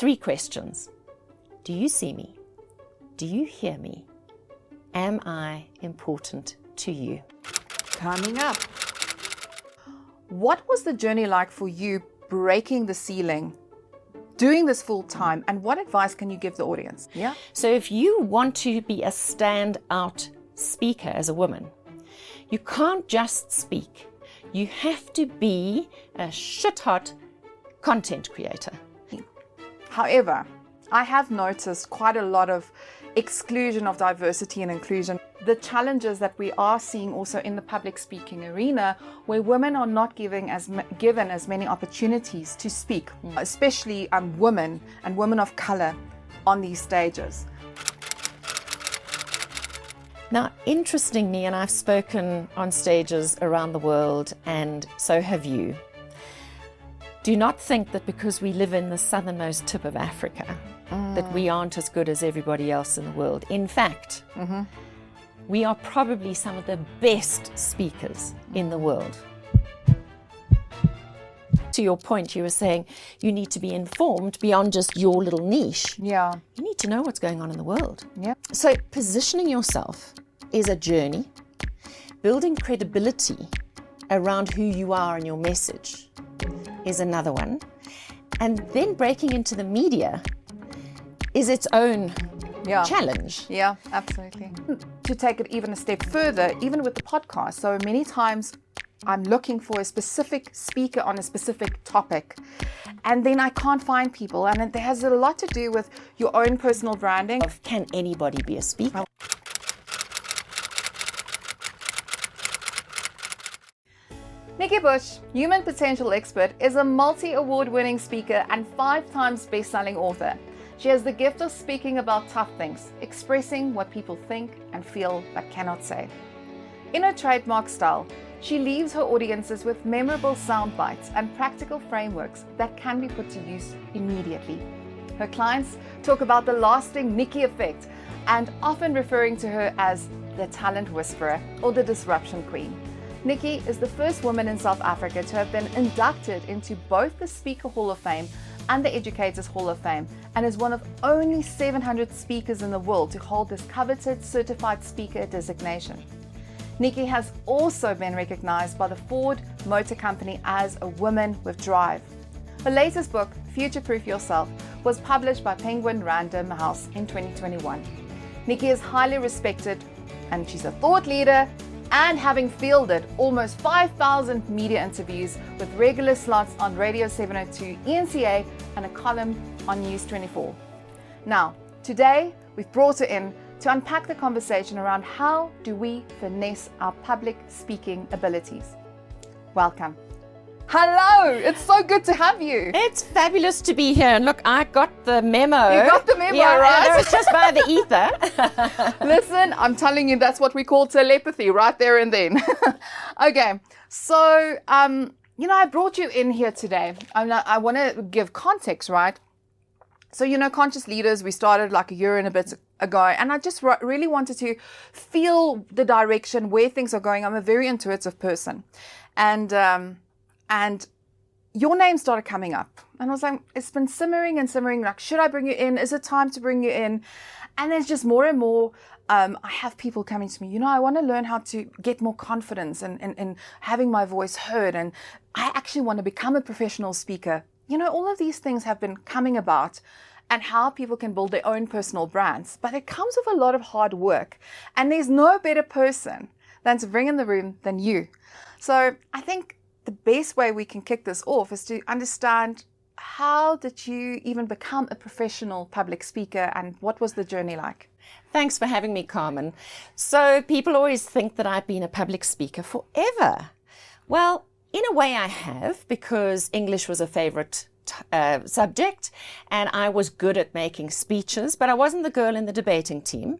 3 questions. Do you see me? Do you hear me? Am I important to you? Coming up, what was the journey like for you breaking the ceiling, doing this full time, and what advice can you give the audience? Yeah. So if you want to be a standout speaker as a woman, you can't just speak. You have to be a shit-hot content creator. However, I have noticed quite a lot of exclusion of diversity and inclusion. The challenges that we are seeing also in the public speaking arena, where women are not given as many opportunities to speak, especially women and women of color on these stages. Now, interestingly, and I've spoken on stages around the world, and so have you, do not think that because we live in the southernmost tip of Africa, that we aren't as good as everybody else in the world. In fact, we are probably some of the best speakers in the world. To your point, you were saying you need to be informed beyond just your little niche. Yeah. You need to know what's going on in the world. Yeah. So positioning yourself is a journey. Building credibility around who you are and your message is another one. And then breaking into the media is its own challenge. Yeah, absolutely. To take it even a step further, even with the podcast, so many times I'm looking for a specific speaker on a specific topic, and then I can't find people, and it has a lot to do with your own personal branding. Can anybody be a speaker? Nikki Bush, human potential expert, is a multi-award winning speaker and 5 times best-selling author. She has the gift of speaking about tough things, expressing what people think and feel but cannot say. In her trademark style, she leaves her audiences with memorable sound bites and practical frameworks that can be put to use immediately. Her clients talk about the lasting Nikki effect and often referring to her as the talent whisperer or the disruption queen. Nikki is the first woman in South Africa to have been inducted into both the Speaker Hall of Fame and the Educators Hall of Fame, and is one of only 700 speakers in the world to hold this coveted certified speaker designation. Nikki has also been recognized by the Ford Motor Company as a woman with drive. Her latest book, Future Proof Yourself, was published by Penguin Random House in 2021. Nikki is highly respected, and she's a thought leader, and having fielded almost 5,000 media interviews with regular slots on Radio 702 ENCA and a column on News 24. Now, today we've brought her in to unpack the conversation around how do we finesse our public speaking abilities. Welcome. Hello, it's so good to have you. It's fabulous to be here. And look, I got the memo. You got the memo, yeah, right? No, it's just by the ether. Listen, I'm telling you, that's what we call telepathy right there and then. Okay, so, I brought you in here today. I want to give context, right? So, Conscious Leaders, we started like a year and a bit ago, and I just really wanted to feel the direction where things are going. I'm a very intuitive person. And your name started coming up. And I was like, it's been simmering and simmering. Like, should I bring you in? Is it time to bring you in? And there's just more and more, I have people coming to me, I want to learn how to get more confidence and having my voice heard. And I actually want to become a professional speaker. All of these things have been coming about and how people can build their own personal brands. But it comes with a lot of hard work. And there's no better person than to bring in the room than you. So I think the best way we can kick this off is to understand, how did you even become a professional public speaker, and what was the journey like? Thanks for having me, Carmen. So people always think that I've been a public speaker forever. Well, in a way I have, because English was a favorite subject and I was good at making speeches, but I wasn't the girl in the debating team.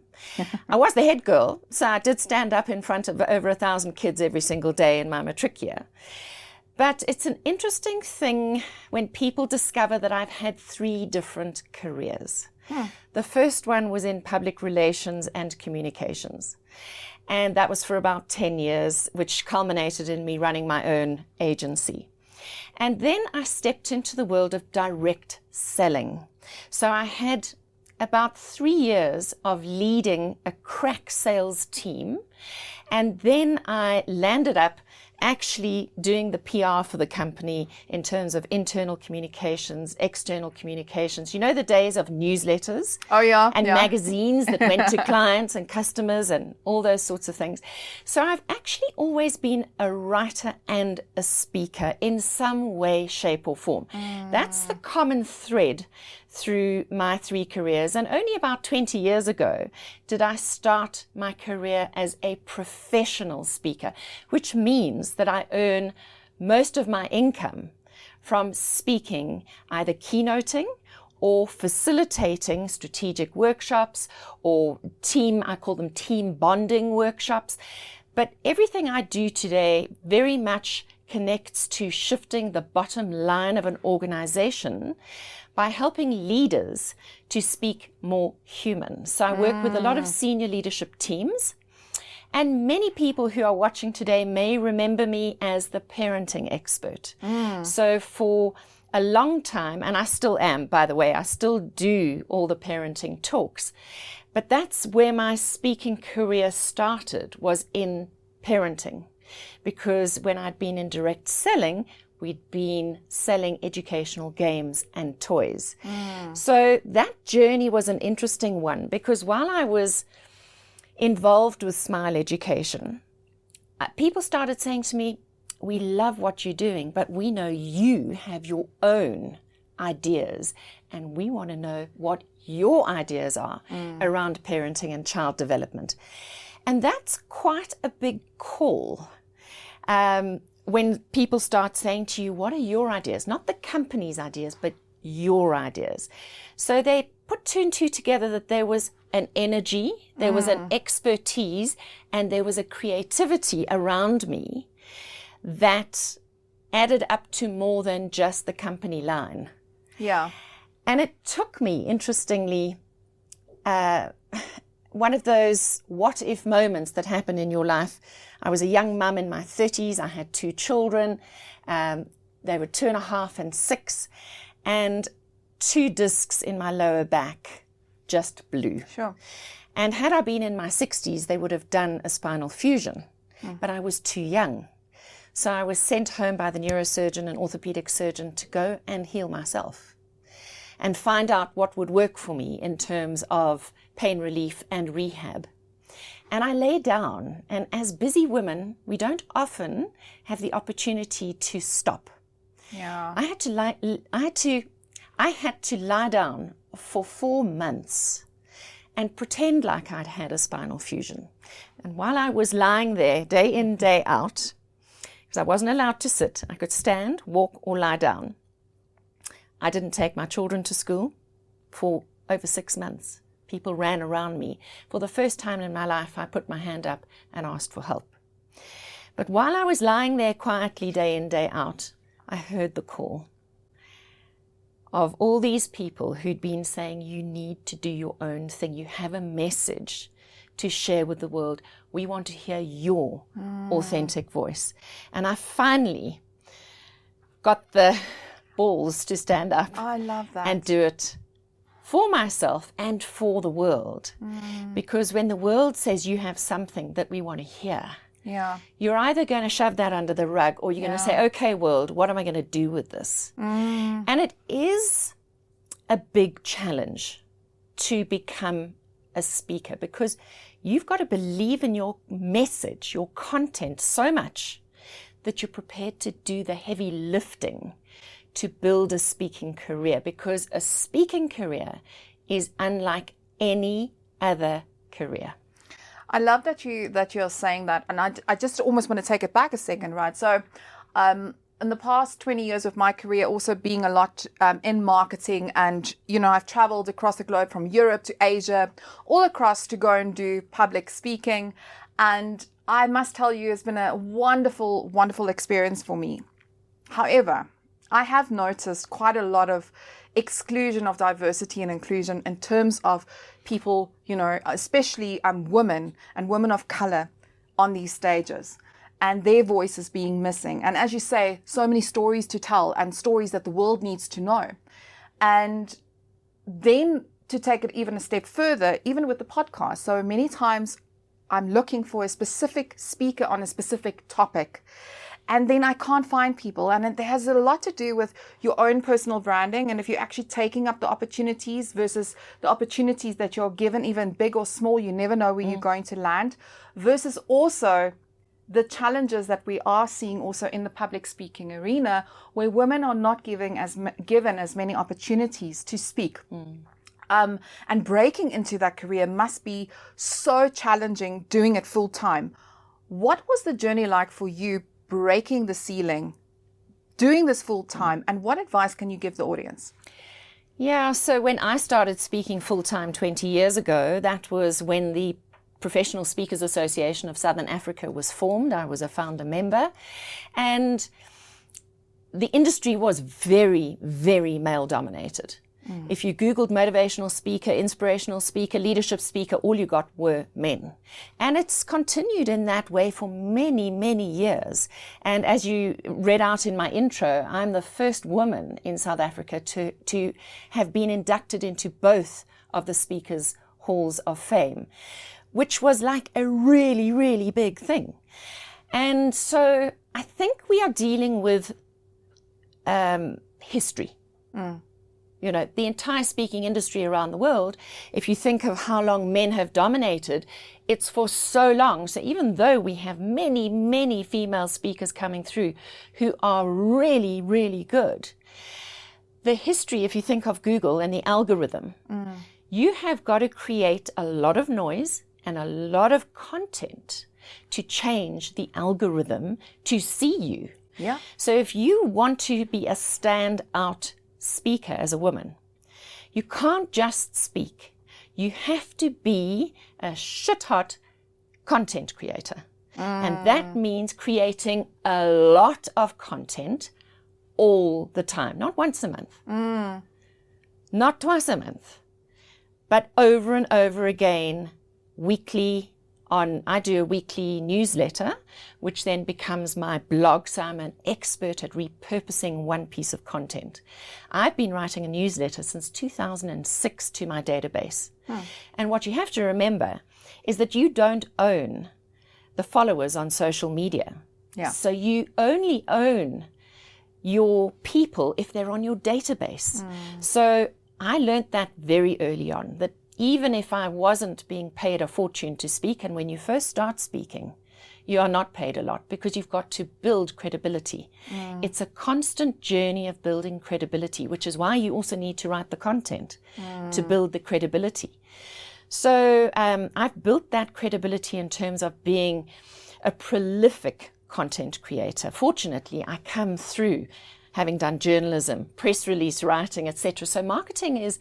I was the head girl, so I did stand up in front of over 1,000 kids every single day in my matric year. But it's an interesting thing when people discover that I've had 3 different careers. The first one was in public relations and communications. And that was for about 10 years, which culminated in me running my own agency. And then I stepped into the world of direct selling. So I had about 3 years of leading a crack sales team. And then I landed up actually doing the PR for the company in terms of internal communications, external communications. You know the days of newsletters? Oh, yeah. And yeah. magazines that went to clients and customers and all those sorts of things. So I've actually always been a writer and a speaker in some way, shape or form. That's the common thread through my 3 careers. And only about 20 years ago did I start my career as a professional speaker, which means that I earn most of my income from speaking, either keynoting or facilitating strategic workshops or I call them team bonding workshops. But everything I do today very much connects to shifting the bottom line of an organization by helping leaders to speak more human. So I work with a lot of senior leadership teams, and many people who are watching today may remember me as the parenting expert. So for a long time, and I still am, by the way, I still do all the parenting talks, but that's where my speaking career started, was in parenting. Because when I'd been in direct selling, we'd been selling educational games and toys. So that journey was an interesting one, because while I was involved with Smile Education, people started saying to me, we love what you're doing, but we know you have your own ideas, and we want to know what your ideas are around parenting and child development. And that's quite a big call. When people start saying to you, what are your ideas? Not the company's ideas, but your ideas. So they put 2 and 2 together, that there was an energy, there was an expertise, and there was a creativity around me that added up to more than just the company line. Yeah. And it took me, interestingly, one of those what if moments that happen in your life. I was a young mum in my 30s. I had 2 children. They were 2.5 and 6, and 2 discs in my lower back just blew. Sure. And had I been in my 60s, they would have done a spinal fusion, but I was too young. So I was sent home by the neurosurgeon and orthopedic surgeon to go and heal myself and find out what would work for me in terms of pain relief and rehab. And I lay down, and as busy women, we don't often have the opportunity to stop. Yeah. I had to lie down for 4 months and pretend like I'd had a spinal fusion. And while I was lying there day in, day out, because I wasn't allowed to sit, I could stand, walk, or lie down. I didn't take my children to school for over 6 months. People ran around me. For the first time in my life, I put my hand up and asked for help. But while I was lying there quietly day in, day out, I heard the call of all these people who'd been saying, you need to do your own thing. You have a message to share with the world. We want to hear your authentic voice. And I finally got the balls to stand up. I love that. And do it for myself and for the world. Because when the world says you have something that we want to hear, you're either going to shove that under the rug, or you're going to say, okay, world, what am I going to do with this? And it is a big challenge to become a speaker, because you've got to believe in your message, your content so much that you're prepared to do the heavy lifting to build a speaking career, because a speaking career is unlike any other career. I love that you're saying that, and I just almost want to take it back a second, right? So in the past 20 years of my career, also being a lot in marketing, and I've traveled across the globe from Europe to Asia, all across to go and do public speaking, and I must tell you, it's been a wonderful, wonderful experience for me. However, I have noticed quite a lot of exclusion of diversity and inclusion in terms of people, especially women and women of color on these stages, and their voices being missing. And as you say, so many stories to tell and stories that the world needs to know. And then to take it even a step further, even with the podcast. So many times I'm looking for a specific speaker on a specific topic, and then I can't find people. And it has a lot to do with your own personal branding, and if you're actually taking up the opportunities versus the opportunities that you're given, even big or small, you never know where you're going to land, versus also the challenges that we are seeing also in the public speaking arena, where women are not given as many opportunities to speak. And breaking into that career must be so challenging, doing it full time. What was the journey like for you, breaking the ceiling, doing this full time, and what advice can you give the audience? Yeah, so when I started speaking full time 20 years ago, that was when the Professional Speakers Association of Southern Africa was formed. I was a founder member, and the industry was very, very male dominated. If you Googled motivational speaker, inspirational speaker, leadership speaker, all you got were men. And it's continued in that way for many, many years. And as you read out in my intro, I'm the first woman in South Africa to have been inducted into both of the Speakers Halls of Fame, which was like a really, really big thing. And so I think we are dealing with history. You know, the entire speaking industry around the world, if you think of how long men have dominated, it's for so long. So even though we have many, many female speakers coming through who are really, really good, the history, if you think of Google and the algorithm, you have got to create a lot of noise and a lot of content to change the algorithm to see you. Yeah. So if you want to be a standout speaker as a woman, you can't just speak. You have to be a shit-hot content creator. And that means creating a lot of content all the time, not once a month, not twice a month, but over and over again, weekly. I do a weekly newsletter, which then becomes my blog. So I'm an expert at repurposing one piece of content. I've been writing a newsletter since 2006 to my database. And what you have to remember is that you don't own the followers on social media. Yeah. So you only own your people if they're on your database. So I learned that very early on, that even if I wasn't being paid a fortune to speak, and when you first start speaking, you are not paid a lot because you've got to build credibility. It's a constant journey of building credibility, which is why you also need to write the content to build the credibility. So I've built that credibility in terms of being a prolific content creator. Fortunately, I come through having done journalism, press release writing, etc. So marketing is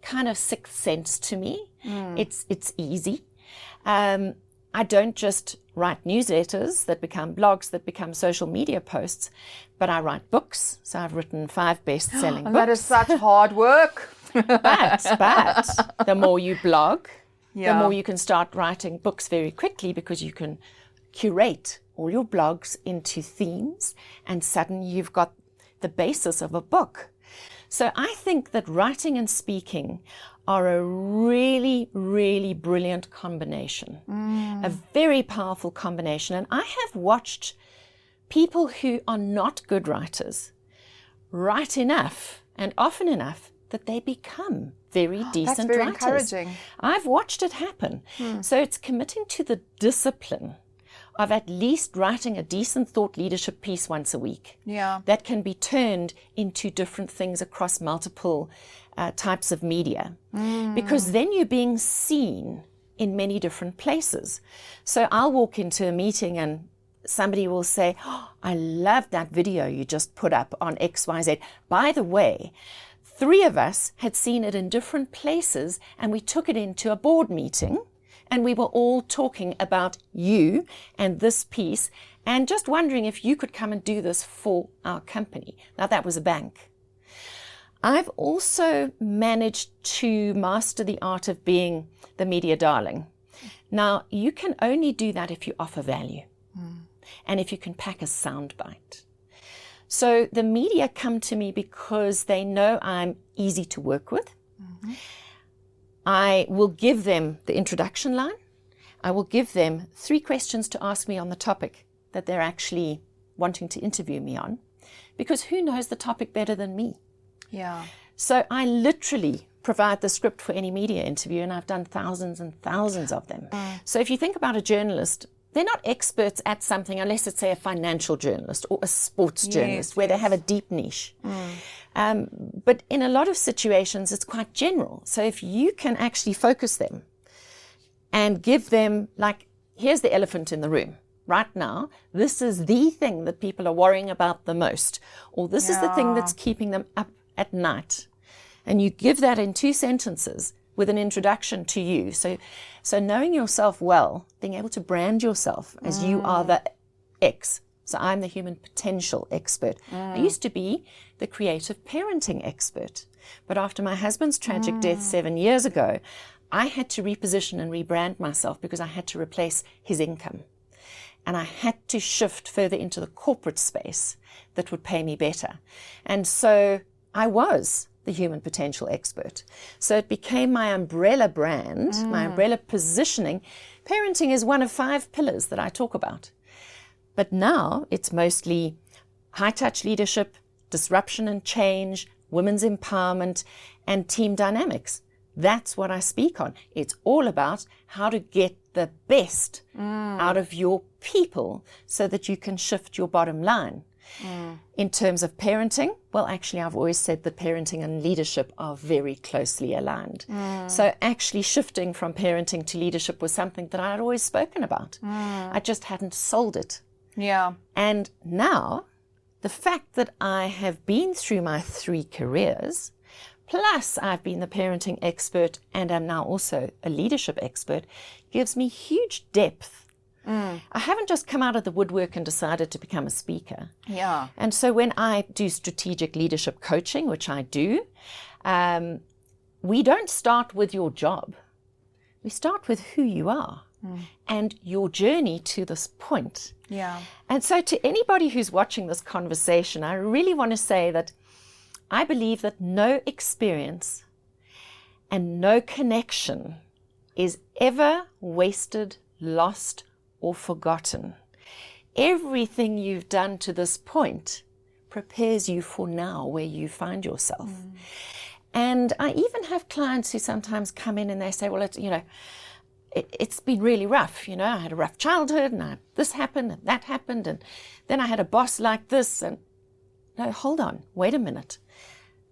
kind of sixth sense to me. It's easy. I don't just write newsletters that become blogs, that become social media posts, but I write books. So I've written 5 best-selling books. That is such hard work. But the more you blog, Yeah. the more you can start writing books very quickly, because you can curate all your blogs into themes, and suddenly you've got the basis of a book. So I think that writing and speaking are a really, really brilliant combination, a very powerful combination. And I have watched people who are not good writers write enough and often enough that they become very decent That's very writers. encouraging. I've watched it happen. So it's committing to the discipline of at least writing a decent thought leadership piece once a week. Yeah. That can be turned into different things across multiple types of media. Because then you're being seen in many different places. So I'll walk into a meeting and somebody will say, "Oh, I love that video you just put up on XYZ. By the way, 3 of us had seen it in different places and we took it into a board meeting. And we were all talking about you and this piece and just wondering if you could come and do this for our company." Now, that was a bank. I've also managed to master the art of being the media darling. Now, you can only do that if you offer value and if you can pack a soundbite. So the media come to me because they know I'm easy to work with. I will give them the introduction line. I will give them 3 questions to ask me on the topic that they're actually wanting to interview me on, because who knows the topic better than me? Yeah. So I literally provide the script for any media interview, and I've done thousands and thousands of them. So if you think about a journalist, they're not experts at something unless it's, say, a financial journalist or a sports journalist, where they have a deep niche. But in a lot of situations, it's quite general. So if you can actually focus them and give them, like, here's the elephant in the room. Right now, this is the thing that people are worrying about the most, or this is the thing that's keeping them up at night. And you give that in 2 sentences with an introduction to you. So knowing yourself well, being able to brand yourself as you are the X. So I'm the human potential expert. I used to be the creative parenting expert. But after my husband's tragic death 7 years ago, I had to reposition and rebrand myself because I had to replace his income. And I had to shift further into the corporate space that would pay me better. And so I was the human potential expert. So it became my umbrella brand, my umbrella positioning. Parenting is one of 5 pillars that I talk about. But now it's mostly high-touch leadership, disruption and change, women's empowerment, and team dynamics. That's what I speak on. It's all about how to get the best out of your people so that you can shift your bottom line. In terms of parenting, well, actually, I've always said that parenting and leadership are very closely aligned. So actually shifting from parenting to leadership was something that I had always spoken about. I just hadn't sold it. Yeah. And now, the fact that I have been through my 3 careers, plus I've been the parenting expert and am now also a leadership expert, gives me huge depth. I haven't just come out of the woodwork and decided to become a speaker. Yeah. And so when I do strategic leadership coaching, which I do, we don't start with your job. We start with who you are and your journey to this point. Yeah. And so to anybody who's watching this conversation, I really want to say that I believe that no experience and no connection is ever wasted, lost, or forgotten. Everything you've done to this point prepares you for now where you find yourself. And I even have clients who sometimes come in and they say, well, it's been really rough. I had a rough childhood and this happened and that happened. And then I had a boss like this. And no, hold on, wait a minute.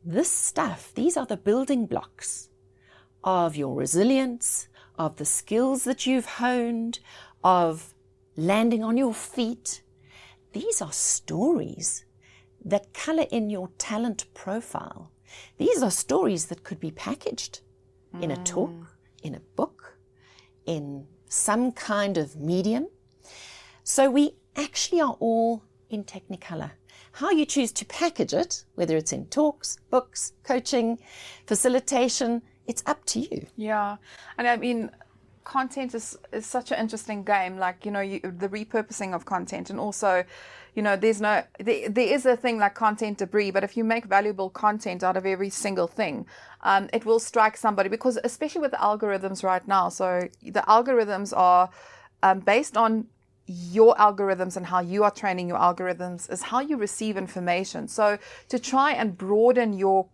This stuff, these are the building blocks of your resilience, of the skills that you've honed, of landing on your feet. These are stories that color in your talent profile. These are stories that could be packaged in a talk, in a book, in some kind of medium. So we actually are all in Technicolor. How you choose to package it, whether it's in talks, books, coaching, facilitation, it's up to you. Yeah. And I mean, content is such an interesting game, like, the repurposing of content. And also, there is a thing like content debris, but if you make valuable content out of every single thing, it will strike somebody, because especially with the algorithms right now. So the algorithms are based on your algorithms, and how you are training your algorithms is how you receive information. So to try and broaden your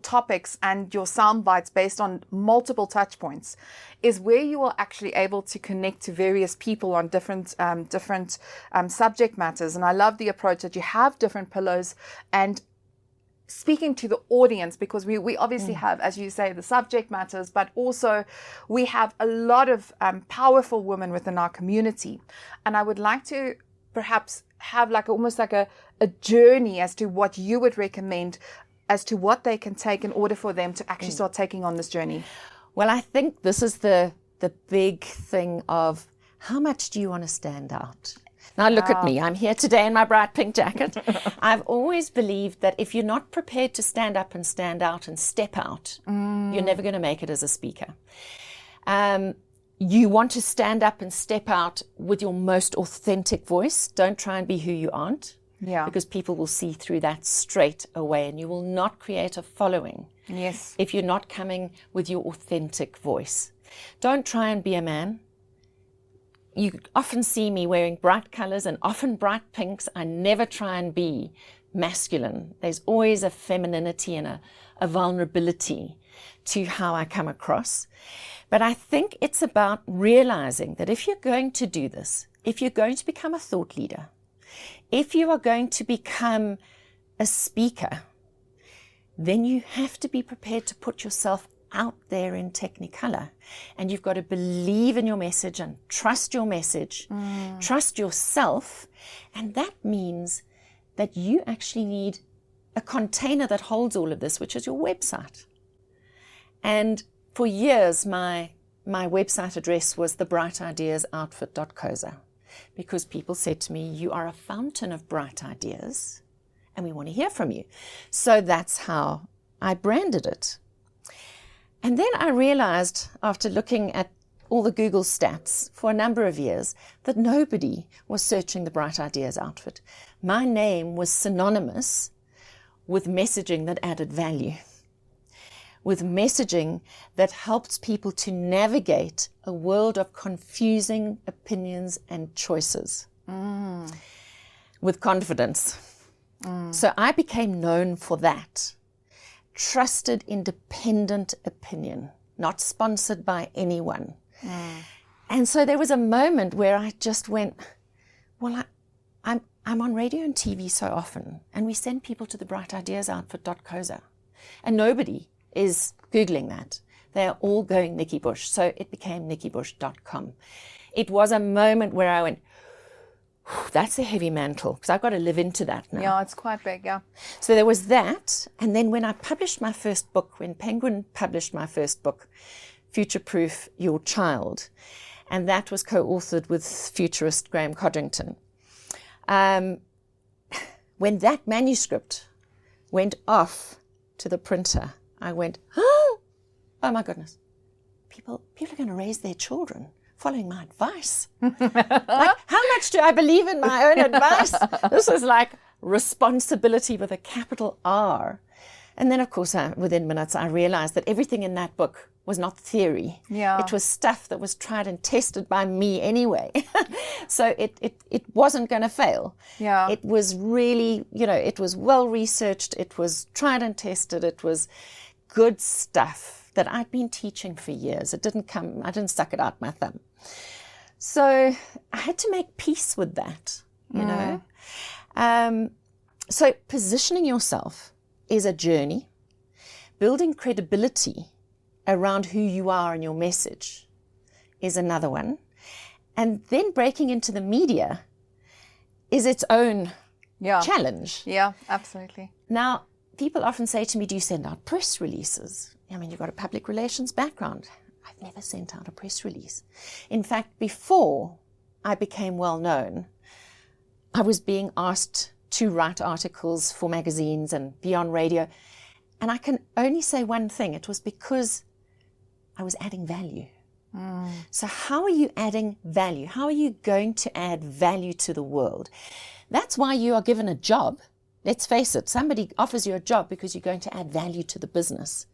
topics and your sound bites based on multiple touch points is where you are actually able to connect to various people on different subject matters. And I love the approach that you have different pillars and speaking to the audience, because we obviously have, as you say, the subject matters, but also we have a lot of powerful women within our community. And I would like to perhaps have almost like a journey as to what you would recommend as to what they can take in order for them to actually start taking on this journey. Well, I think this is the big thing of how much do you want to stand out? Now look at me, I'm here today in my bright pink jacket. I've always believed that if you're not prepared to stand up and stand out and step out, you're never going to make it as a speaker. You want to stand up and step out with your most authentic voice. Don't try and be who you aren't. Yeah. Because people will see through that straight away, and you will not create a following Yes. if you're not coming with your authentic voice. Don't try and be a man. You often see me wearing bright colors and often bright pinks. I never try and be masculine. There's always a femininity and a vulnerability to how I come across. But I think it's about realizing that if you're going to do this, if you're going to become a thought leader, if you are going to become a speaker, then you have to be prepared to put yourself out there in technicolor. And you've got to believe in your message and trust your message, trust yourself. And that means that you actually need a container that holds all of this, which is your website. And for years, my website address was thebrightIdeasoutfit.co.za, because people said to me, you are a fountain of bright ideas and we want to hear from you. So that's how I branded it. And then I realized, after looking at all the Google stats for a number of years, that nobody was searching the Bright Ideas outfit. My name was synonymous with messaging that added value, with messaging that helped people to navigate a world of confusing opinions and choices with confidence. So I became known for that. Trusted, independent opinion, not sponsored by anyone. And so there was a moment where I just went, well, I'm on radio and TV so often, and we send people to the brightideasoutfit.co.za, and nobody is Googling that. They're all going Nikki Bush. So it became nikkibush.com. It was a moment where I went, that's a heavy mantle, because I've got to live into that now. Yeah, it's quite big, yeah. So there was that. And then when I published my first book, when Penguin published my first book, Future Proof Your Child, and that was co-authored with futurist Graham Codrington. When that manuscript went off to the printer, I went, oh my goodness, people are going to raise their children following my advice. Like, how much do I believe in my own advice? This was like responsibility with a capital R. And then, of course, within minutes, I realized that everything in that book was not theory. Yeah. It was stuff that was tried and tested by me anyway. So it wasn't going to fail. Yeah. It was really, it was well researched. It was tried and tested. It was good stuff that I'd been teaching for years. I didn't suck it out my thumb. So I had to make peace with that, you know. So positioning yourself is a journey. Building credibility around who you are and your message is another one. And then breaking into the media is its own challenge. Yeah, absolutely. Now, people often say to me, do you send out press releases? I mean, you've got a public relations background. I've never sent out a press release. In fact, before I became well known, I was being asked to write articles for magazines and be on radio. And I can only say one thing. It was because I was adding value. So how are you adding value? How are you going to add value to the world? That's why you are given a job. Let's face it, somebody offers you a job because you're going to add value to the business.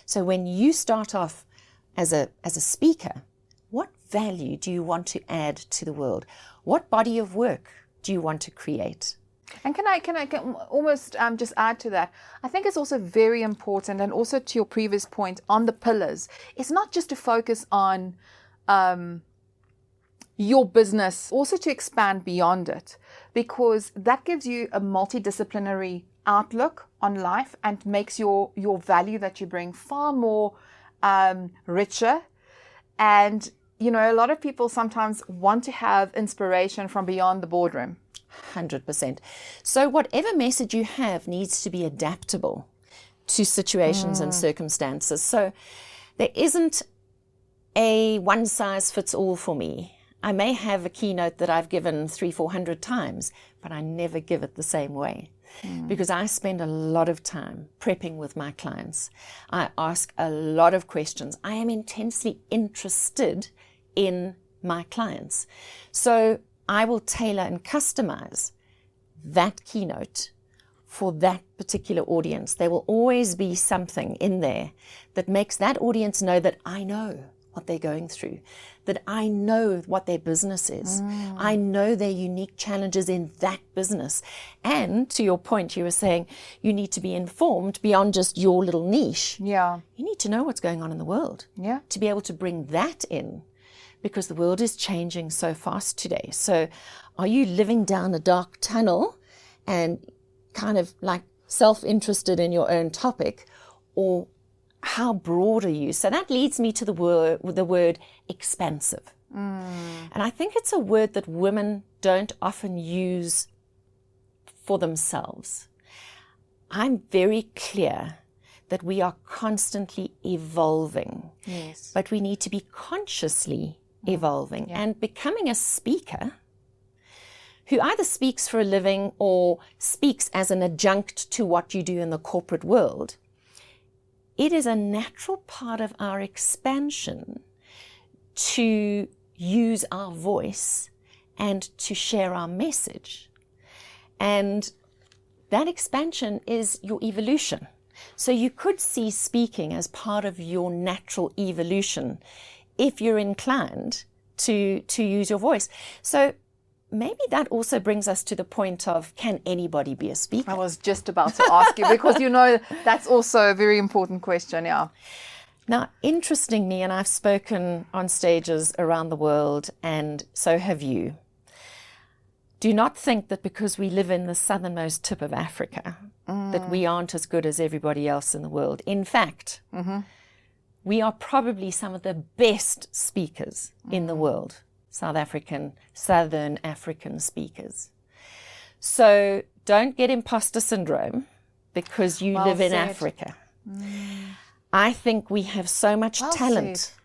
So when you start off as a speaker, what value do you want to add to the world? What body of work do you want to create? And can I almost just add to that? I think it's also very important, and also to your previous point on the pillars, it's not just to focus on your business, also to expand beyond it, because that gives you a multidisciplinary outlook on life and makes your value that you bring far more richer. And, a lot of people sometimes want to have inspiration from beyond the boardroom. 100%. So whatever message you have needs to be adaptable to situations and circumstances. So there isn't a one size fits all for me. I may have a keynote that I've given 300-400 times, but I never give it the same way because I spend a lot of time prepping with my clients. I ask a lot of questions. I am intensely interested in my clients. So I will tailor and customize that keynote for that particular audience. There will always be something in there that makes that audience know that I know what they're going through, that I know what their business is. I know their unique challenges in that business. And to your point, you were saying you need to be informed beyond just your little niche. Yeah. You need to know what's going on in the world. Yeah. To be able to bring that in, because the world is changing so fast today. So are you living down a dark tunnel and kind of like self-interested in your own topic, or how broad are you? So that leads me to the word expansive. And I think it's a word that women don't often use for themselves. I'm very clear that we are constantly evolving, Yes. but we need to be consciously evolving. And becoming a speaker who either speaks for a living or speaks as an adjunct to what you do in the corporate world, it is a natural part of our expansion to use our voice and to share our message. And that expansion is your evolution. So you could see speaking as part of your natural evolution if you're inclined to use your voice. So maybe that also brings us to the point of, can anybody be a speaker? I was just about to ask you, because you know that's also a very important question, yeah. Now, interestingly, and I've spoken on stages around the world, and so have you, do not think that because we live in the southernmost tip of Africa, that we aren't as good as everybody else in the world. In fact, we are probably some of the best speakers in the world. Southern African speakers. So don't get imposter syndrome because you live in Africa. I think we have so much talent.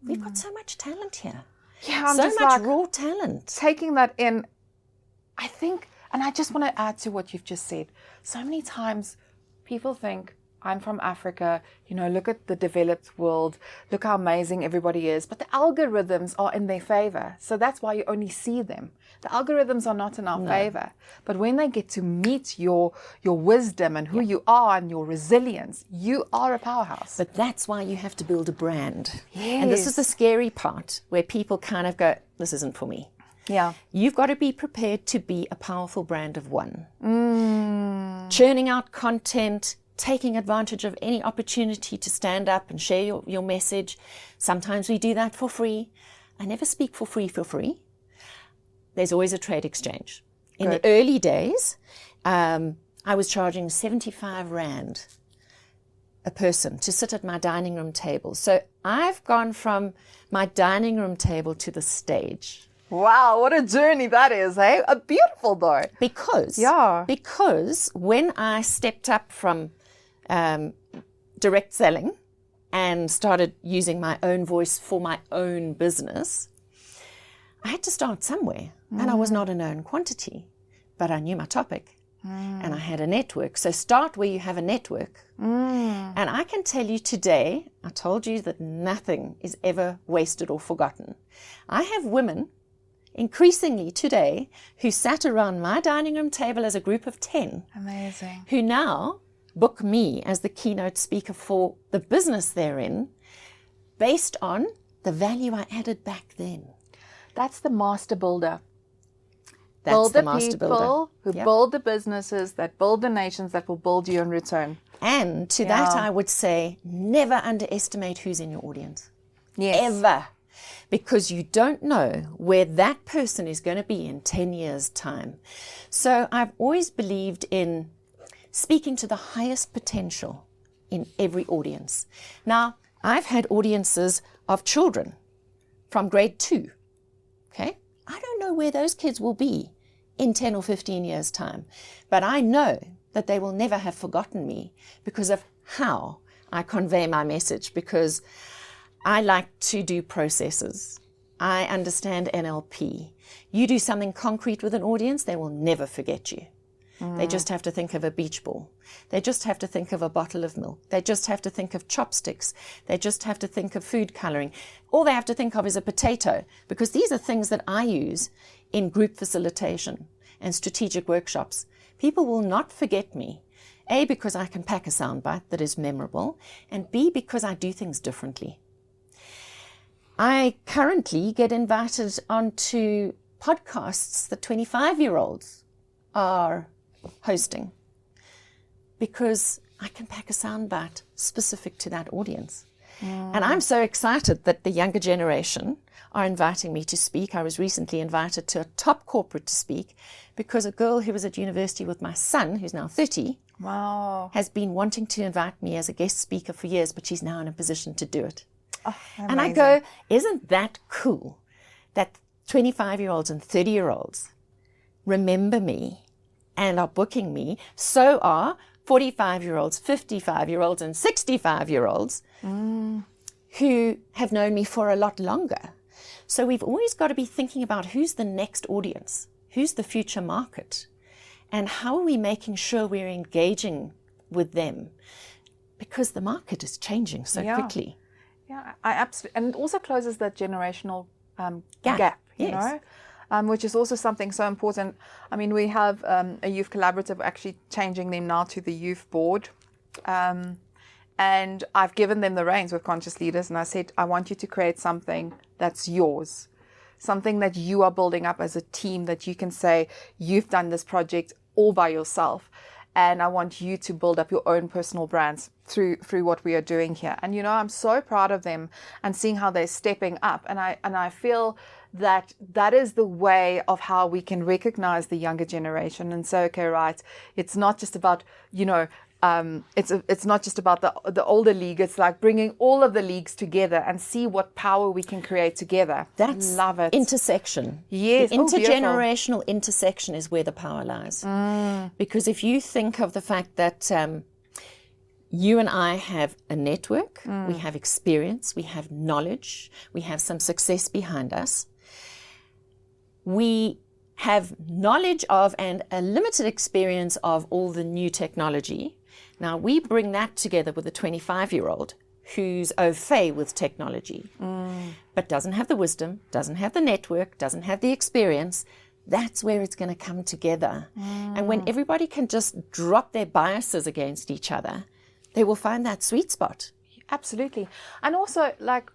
We've got so much talent here. Yeah, I'm so just much like raw talent. taking that in. I think, and I just want to add to what you've just said. So many times people think, I'm from Africa, you know, look at the developed world, look how amazing everybody is. But the algorithms are in their favor. So that's why you only see them. The algorithms are not in our favor. But when they get to meet your wisdom and who you are and your resilience, you are a powerhouse. But that's why you have to build a brand. Yes. And this is the scary part where people kind of go, this isn't for me. Yeah. You've got to be prepared to be a powerful brand of one. Churning out content, taking advantage of any opportunity to stand up and share your message. Sometimes we do that for free. I never speak for free. There's always a trade exchange. In the early days, I was charging 75 Rand a person to sit at my dining room table. So I've gone from my dining room table to the stage. Wow, what a journey that is, eh? A beautiful though. Because when I stepped up from direct selling and started using my own voice for my own business, I had to start somewhere. And I was not a known quantity, but I knew my topic and I had a network. So start where you have a network. And I can tell you today, I told you that nothing is ever wasted or forgotten. I have women increasingly today who sat around my dining room table as a group of 10. Amazing. Who now book me as the keynote speaker for the business they're in based on the value I added back then. That's the master builder. That's Build the the master people builder. who build the businesses that build the nations that will build you in return. And to that I would say, never underestimate who's in your audience. Yes. Ever. Because you don't know where that person is going to be in 10 years' time. So I've always believed in speaking to the highest potential in every audience. Now, I've had audiences of children from grade 2. Okay? I don't know where those kids will be in 10 or 15 years' time, but I know that they will never have forgotten me because of how I convey my message, because I like to do processes. I understand NLP. You do something concrete with an audience, they will never forget you. They just have to think of a beach ball. They just have to think of a bottle of milk. They just have to think of chopsticks. They just have to think of food coloring. All they have to think of is a potato, because these are things that I use in group facilitation and strategic workshops. People will not forget me. A, because I can pack a soundbite that is memorable, and B, because I do things differently. I currently get invited onto podcasts that 25-year-olds are hosting because I can pack a soundbite specific to that audience. And I'm so excited that the younger generation are inviting me to speak. I was recently invited to a top corporate to speak because a girl who was at university with my son, who's now 30, Wow. has been wanting to invite me as a guest speaker for years, but she's now in a position to do it. Oh, And I go, isn't that cool that 25-year-olds and 30-year-olds remember me and are booking me? So are 45-year-olds, 55-year-olds, and 65-year-olds who have known me for a lot longer. So we've always got to be thinking about who's the next audience, who's the future market, and how are we making sure we're engaging with them? Because the market is changing so quickly. Yeah, I absolutely, and it also closes that generational gap, you Yes. know, which is also something so important. I mean, we have a youth collaborative, actually changing them now to the youth board. And I've given them the reins with Conscious Leaders, and I said, I want you to create something that's yours, something that you are building up as a team, that you can say, you've done this project all by yourself. And I want you to build up your own personal brands through what we are doing here. And, you know, I'm so proud of them and seeing how they're stepping up. And I feel that is the way of how we can recognize the younger generation and say, okay, right, it's not just about, you know, it's not just about the older league. It's like bringing all of the leagues together and see what power we can create together. That's love it. Intersection. Yes. The intergenerational intersection is where the power lies. Because if you think of the fact that you and I have a network, we have experience, we have knowledge, we have some success behind us. We have knowledge of and a limited experience of all the new technology. Now we bring that together with a 25-year-old who's au fait with technology, but doesn't have the wisdom, doesn't have the network, doesn't have the experience. That's where it's going to come together. And when everybody can just drop their biases against each other, they will find that sweet spot. Absolutely. And also, like,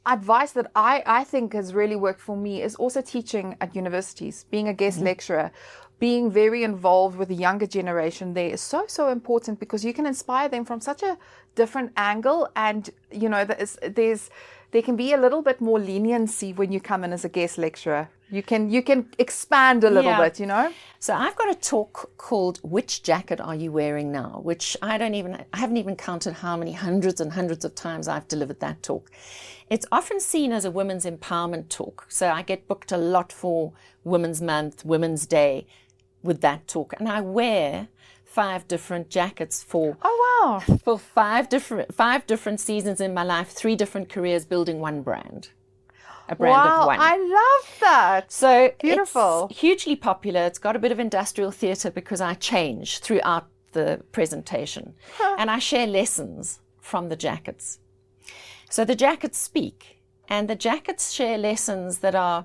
advice that I think has really worked for me is also teaching at universities, being a guest lecturer, being very involved with the younger generation there is so important, because you can inspire them from such a different angle. And, you know, there can be a little bit more leniency when you come in as a guest lecturer. You can expand a little bit, you know. So I've got a talk called "Which Jacket Are You Wearing Now?" which I haven't even counted how many hundreds and hundreds of times I've delivered that talk. It's often seen as a women's empowerment talk. So I get booked a lot for Women's Month, Women's Day with that talk. And I wear 5 different jackets for 5 different seasons in my life, 3 different careers, building one brand. A brand of one. I love that. So beautiful. It's hugely popular. It's got a bit of industrial theatre because I change throughout the presentation. And I share lessons from the jackets. So the jackets speak, and the jackets share lessons that are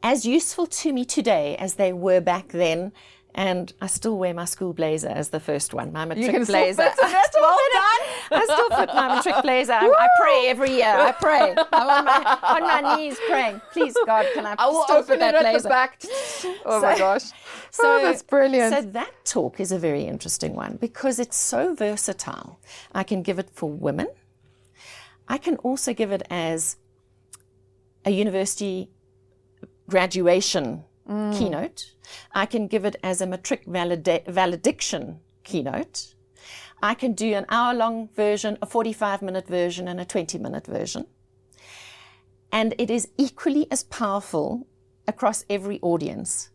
as useful to me today as they were back then. And I still wear my school blazer as the first one, my matric blazer. I still fit my matric blazer. I pray every year. I pray. I'm on my knees praying. Please, God, can I still fit that blazer? At the back. My gosh. So that's brilliant. So that talk is a very interesting one because it's so versatile. I can give it for women. I can also give it as a university graduation keynote. I can give it as a matric valediction keynote. I can do an hour-long version, a 45-minute version, and a 20-minute version. And it is equally as powerful across every audience.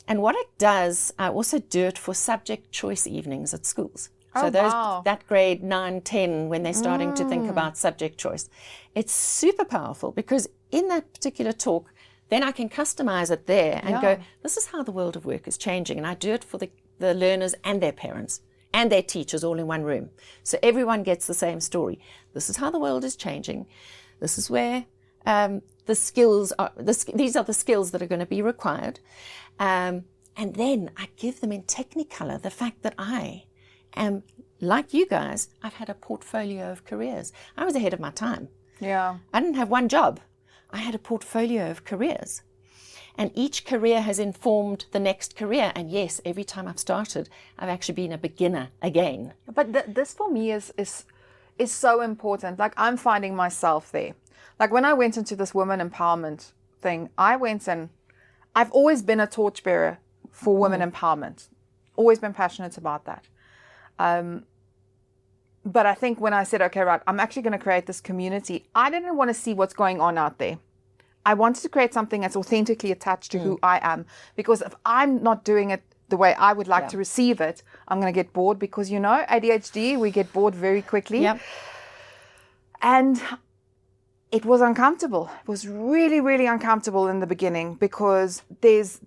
And what it does, I also do it for subject choice evenings at schools. So that grade 9, 10, when they're starting to think about subject choice. It's super powerful because in that particular talk, then I can customize it there and go, this is how the world of work is changing. And I do it for the learners and their parents and their teachers all in one room. So everyone gets the same story. This is how the world is changing. This is where the skills are, these are the skills that are going to be required. And then I give them in Technicolor the fact that I am, like you guys, I've had a portfolio of careers. I was ahead of my time. Yeah. I didn't have one job. I had a portfolio of careers. And each career has informed the next career. And yes, every time I've started, I've actually been a beginner again. But this for me is so important. Like, I'm finding myself there. Like, when I went into this women empowerment thing, I've always been a torchbearer for women empowerment. Always been passionate about that. But I think when I said, okay, right, I'm actually going to create this community, I didn't want to see what's going on out there. I wanted to create something that's authentically attached to who I am. Because if I'm not doing it the way I would like to receive it, I'm going to get bored because, ADHD, we get bored very quickly. Yep. And it was uncomfortable. It was really, really uncomfortable in the beginning because there's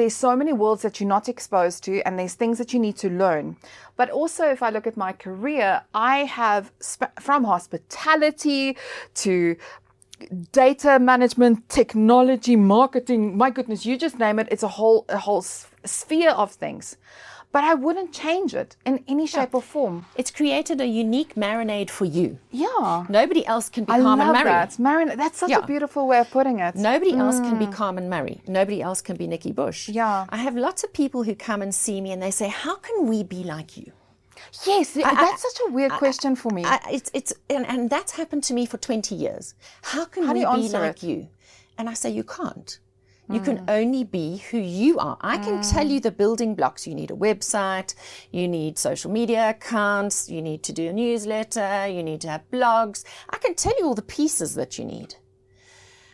so many worlds that you're not exposed to, and there's things that you need to learn. But also, if I look at my career, I have from hospitality to data management, technology, marketing, my goodness, you just name it. It's a whole sphere of things. But I wouldn't change it in any shape or form. It's created a unique marinade for you. Yeah. Nobody else can be I Carmen love Murray. that. Marinade. That's such a beautiful way of putting it. Nobody else can be Carmen Murray. Nobody else can be Nikki Bush. Yeah. I have lots of people who come and see me and they say, how can we be like you? Yes, that's such a weird question for me. And that's happened to me for 20 years. How can we be like you? And I say, you can't. You can only be who you are. I can tell you the building blocks. You need a website, you need social media accounts, you need to do a newsletter, you need to have blogs. I can tell you all the pieces that you need.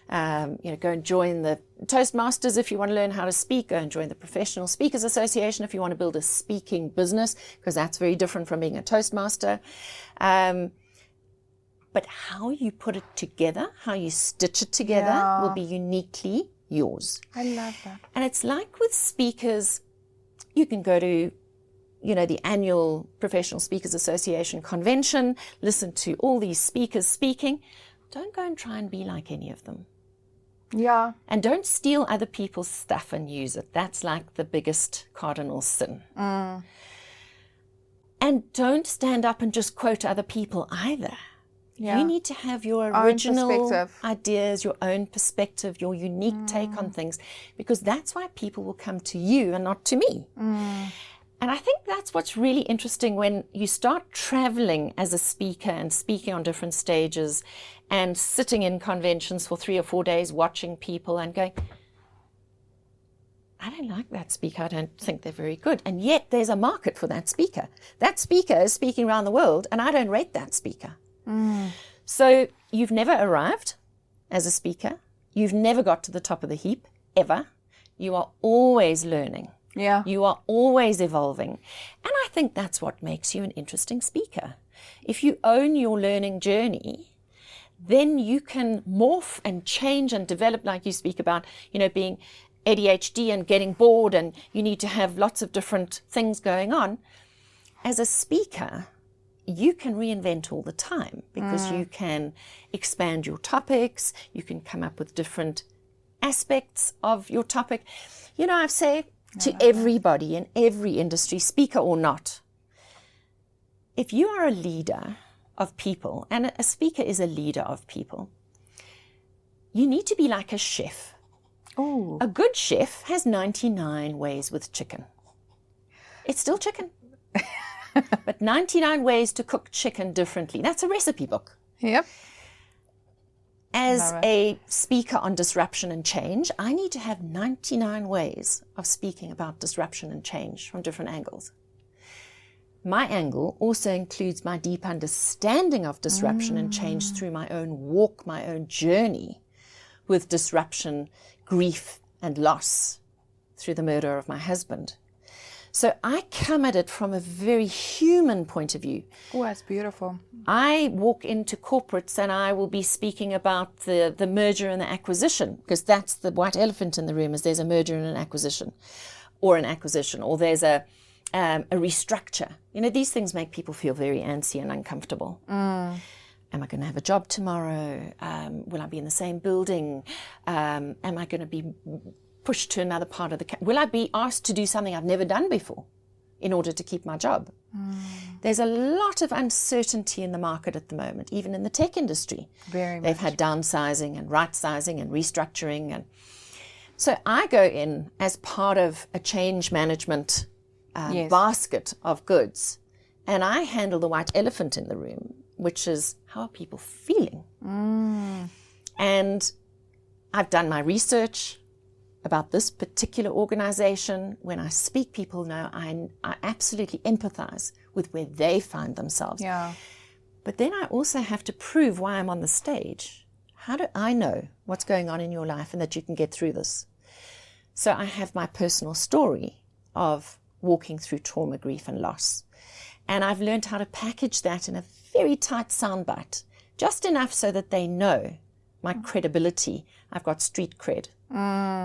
Go and join the Toastmasters if you want to learn how to speak. Go and join the Professional Speakers Association if you want to build a speaking business, because that's very different from being a Toastmaster. But how you put it together, how you stitch it together will be uniquely yours. I love that. And it's like with speakers, you can go to, the annual Professional Speakers Association convention, listen to all these speakers speaking. Don't go and try and be like any of them. Yeah. And don't steal other people's stuff and use it. That's like the biggest cardinal sin. And don't stand up and just quote other people either. Yeah. You need to have your original ideas, your own perspective, your unique take on things, because that's why people will come to you and not to me. And I think that's what's really interesting when you start traveling as a speaker and speaking on different stages and sitting in conventions for 3 or 4 days, watching people and going, I don't like that speaker. I don't think they're very good. And yet there's a market for that speaker. That speaker is speaking around the world and I don't rate that speaker. So you've never arrived as a speaker. You've never got to the top of the heap, ever. You are always learning. Yeah. You are always evolving. And I think that's what makes you an interesting speaker. If you own your learning journey, then you can morph and change and develop, like you speak about, being ADHD and getting bored, and you need to have lots of different things going on. As a speaker, you can reinvent all the time because you can expand your topics, you can come up with different aspects of your topic. I've said to everybody in every industry, speaker or not, if you are a leader of people, and a speaker is a leader of people, you need to be like a chef. Ooh. A good chef has 99 ways with chicken. It's still chicken. But 99 ways to cook chicken differently. That's a recipe book. Yep. As a speaker on disruption and change, I need to have 99 ways of speaking about disruption and change from different angles. My angle also includes my deep understanding of disruption and change through my own walk, my own journey with disruption, grief, and loss through the murder of my husband. So I come at it from a very human point of view. Oh, that's beautiful. I walk into corporates and I will be speaking about the merger and the acquisition, because that's the white elephant in the room, is there's a merger and an acquisition, or there's a restructure. These things make people feel very antsy and uncomfortable. Am I going to have a job tomorrow? Will I be in the same building? Am I going to be pushed to another part of will I be asked to do something I've never done before in order to keep my job? There's a lot of uncertainty in the market at the moment, even in the tech industry. Very They've much. had downsizing and right-sizing and restructuring. And so I go in as part of a change management Yes. basket of goods, and I handle the white elephant in the room, which is, how are people feeling? And I've done my research about this particular organization. When I speak, people know I absolutely empathize with where they find themselves. Yeah. But then I also have to prove why I'm on the stage. How do I know what's going on in your life and that you can get through this? So I have my personal story of walking through trauma, grief, and loss. And I've learned how to package that in a very tight soundbite, just enough so that they know my credibility. I've got street cred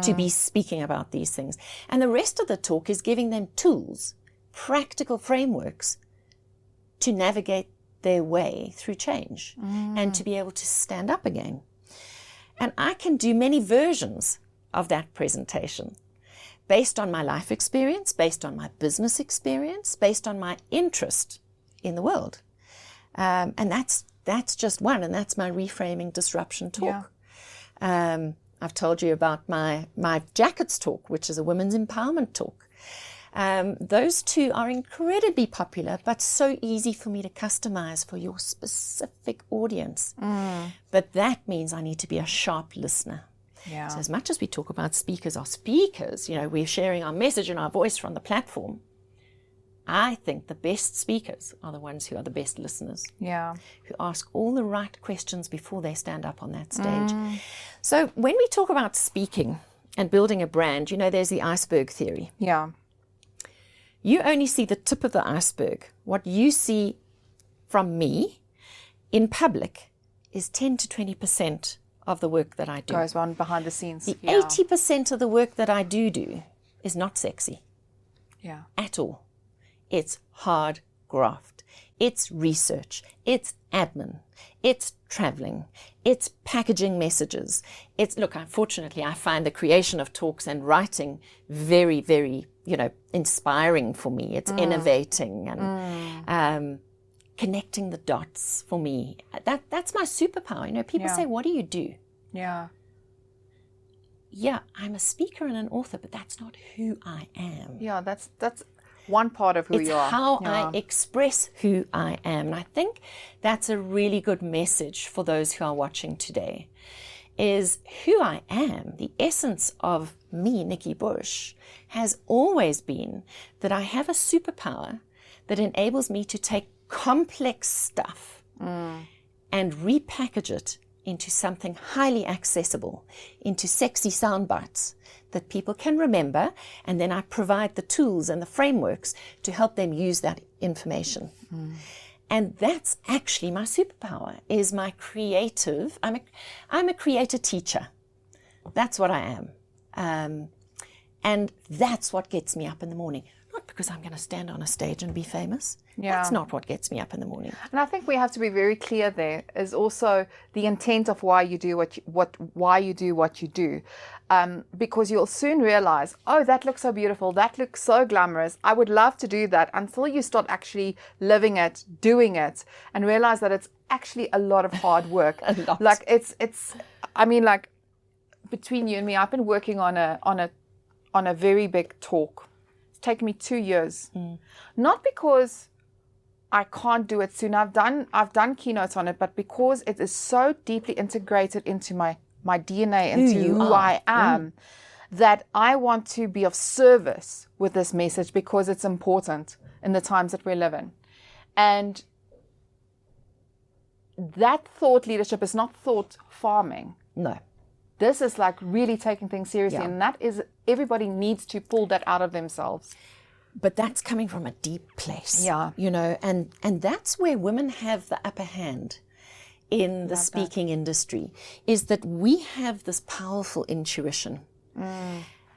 to be speaking about these things. And the rest of the talk is giving them tools, practical frameworks to navigate their way through change and to be able to stand up again. And I can do many versions of that presentation based on my life experience, based on my business experience, based on my interest in the world. And that's just one, and that's my reframing disruption talk. Yeah. I've told you about my jackets talk, which is a women's empowerment talk. Those two are incredibly popular, but so easy for me to customize for your specific audience. But that means I need to be a sharp listener. Yeah. So as much as we talk about speakers are speakers, we're sharing our message and our voice from the platform, I think the best speakers are the ones who are the best listeners. Yeah. Who ask all the right questions before they stand up on that stage. So when we talk about speaking and building a brand, there's the iceberg theory. Yeah. You only see the tip of the iceberg. What you see from me in public is 10 to 20% of the work that I do. Goes on behind the scenes. The 80% of the work that I do is not sexy. Yeah. At all. It's hard graft. It's research. It's admin. It's traveling. It's packaging messages. Unfortunately, I find the creation of talks and writing very, very, inspiring for me. It's innovating and connecting the dots for me. That's my superpower. People say, what do you do? Yeah. Yeah, I'm a speaker and an author, but that's not who I am. Yeah, that's one part of who you are. It's how I express who I am. And I think that's a really good message for those who are watching today, is who I am. The essence of me, Nikki Bush, has always been that I have a superpower that enables me to take complex stuff and repackage it into something highly accessible, into sexy sound bites that people can remember, and then I provide the tools and the frameworks to help them use that information. And that's actually my superpower, is my creative. I'm a creator teacher. That's what I am. And that's what gets me up in the morning. Not because I'm going to stand on a stage and be famous. Yeah. That's not what gets me up in the morning. And I think we have to be very clear there is also the intent of why you do why you do what you do. Because you'll soon realize, oh, that looks so beautiful. That looks so glamorous. I would love to do that, until you start actually living it, doing it, and realize that it's actually a lot of hard work. A lot. Like between you and me, I've been working on a very big talk. It's taken me 2 years. Not because I can't do it soon. I've done keynotes on it, but because it is so deeply integrated into my DNA, into who I am, that I want to be of service with this message, because it's important in the times that we live in. And that thought leadership is not thought farming. No. This is like really taking things seriously, Yeah. and that is, everybody needs to pull that out of themselves. But that's coming from a deep place. Yeah. And that's where women have the upper hand in the speaking industry, is that we have this powerful intuition.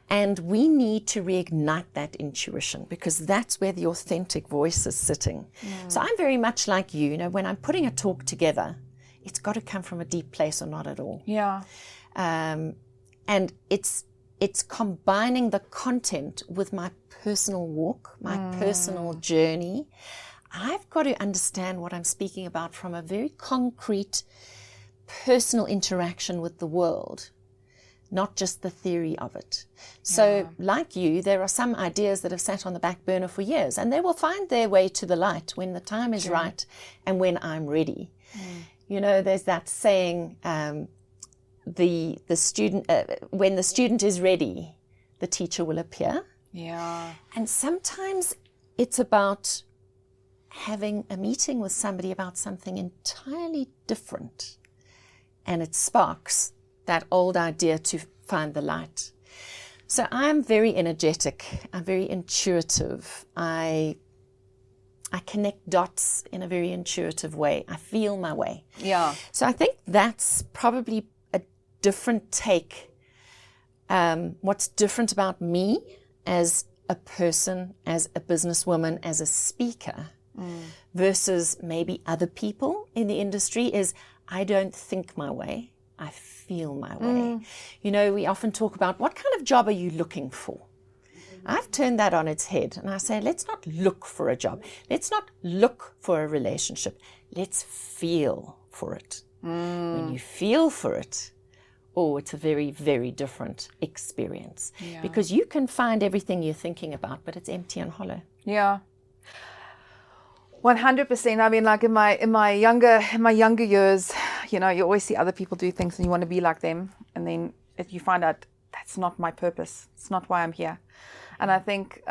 And we need to reignite that intuition, because that's where the authentic voice is sitting. So I'm very much like you, when I'm putting a talk together, it's got to come from a deep place or not at all. Yeah. And it's it's combining the content with my personal walk, my personal journey. I've got to understand what I'm speaking about from a very concrete, personal interaction with the world, not just the theory of it. So like you, there are some ideas that have sat on the back burner for years, and they will find their way to the light when the time is right and when I'm ready. You know, there's that saying, the student, when the student is ready, the teacher will appear. Yeah. And sometimes it's about having a meeting with somebody about something entirely different, and it sparks that old idea to find the light. So I'm very energetic. I'm very intuitive. I connect dots in a very intuitive way. I feel my way. Yeah. So I think that's probably a different take. What's different about me as a person, as a businesswoman, as a speaker, versus maybe other people in the industry is I don't think my way. I feel my way. You know, we often talk about what kind of job are you looking for? I've turned that on its head and I say, let's not look for a job. Let's not look for a relationship. Let's feel for it. When you feel for it, oh, it's a very, very different experience. Because you can find everything you're thinking about, but it's empty and hollow. Yeah. 100%. I mean, like in my younger years, you know, you always see other people do things and you want to be like them, and then if you find out that's not my purpose, it's not why I'm here. And I think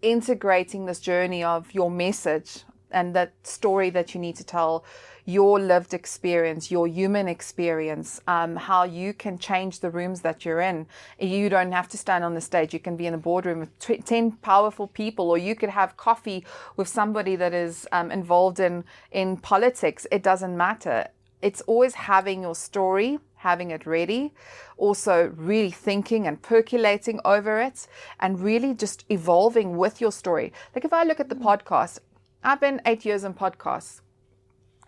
integrating this journey of your message and that story that you need to tell, your lived experience, your human experience, how you can change the rooms that you're in. You don't have to stand on the stage. You can be in a boardroom with 10 powerful people, or you could have coffee with somebody that is involved in politics. It doesn't matter. It's always having your story, having it ready, also really thinking and percolating over it, and really just evolving with your story. Like if I look at the podcast, I've been 8 years in podcasts.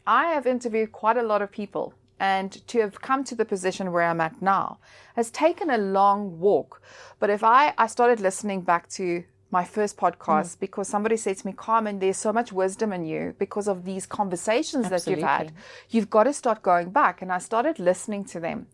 I have interviewed quite a lot of people, and to have come to the position where I'm at now has taken a long walk. But if I started listening back to my first podcast because somebody said to me, Carmen, there's so much wisdom in you because of these conversations that you've had. You've got to start going back. And I started listening to them.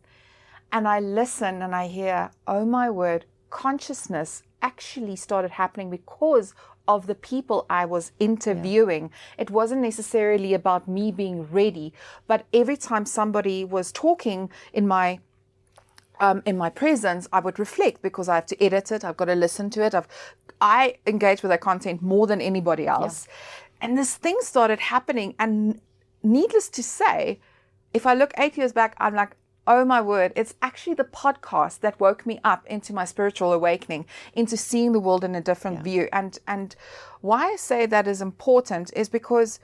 And I listen and I hear, oh my word, consciousness actually started happening because of the people I was interviewing. It wasn't necessarily about me being ready, but every time somebody was talking in my presence, I would reflect because I have to edit it. I've got to listen to it. I engage with that content more than anybody else. And this thing started happening. And needless to say, if I look 8 years back, I'm like, oh my word, it's actually the podcast that woke me up into my spiritual awakening, into seeing the world in a different view. And why I say that is important is because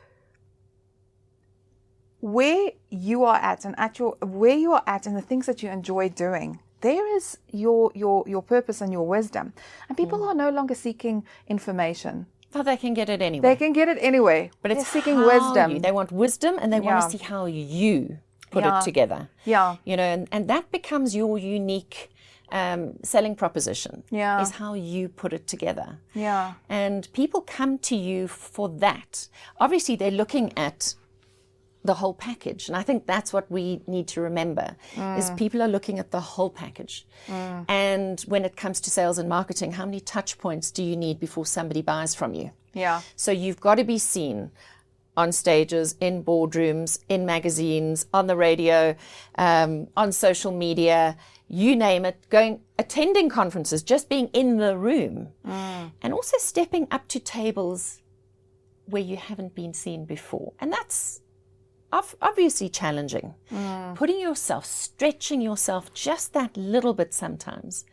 where you are at and where you are at and the things that you enjoy doing, there is your purpose and your wisdom. And people are no longer seeking information. Well, they can get it anyway. They can get it anyway. But it's seeking wisdom. They want wisdom, and they want to see how you put it together. Yeah. You know, and that becomes your unique selling proposition. Yeah. Is how you put it together. Yeah. And people come to you for that. Obviously, they're looking at the whole package. And I think that's what we need to remember, is people are looking at the whole package. And when it comes to sales and marketing, how many touch points do you need before somebody buys from you? Yeah. So you've got to be seen on stages, in boardrooms, in magazines, on the radio, on social media, you name it, attending conferences, just being in the room, and also stepping up to tables where you haven't been seen before. And that's obviously challenging. Putting yourself, stretching yourself just that little bit sometimes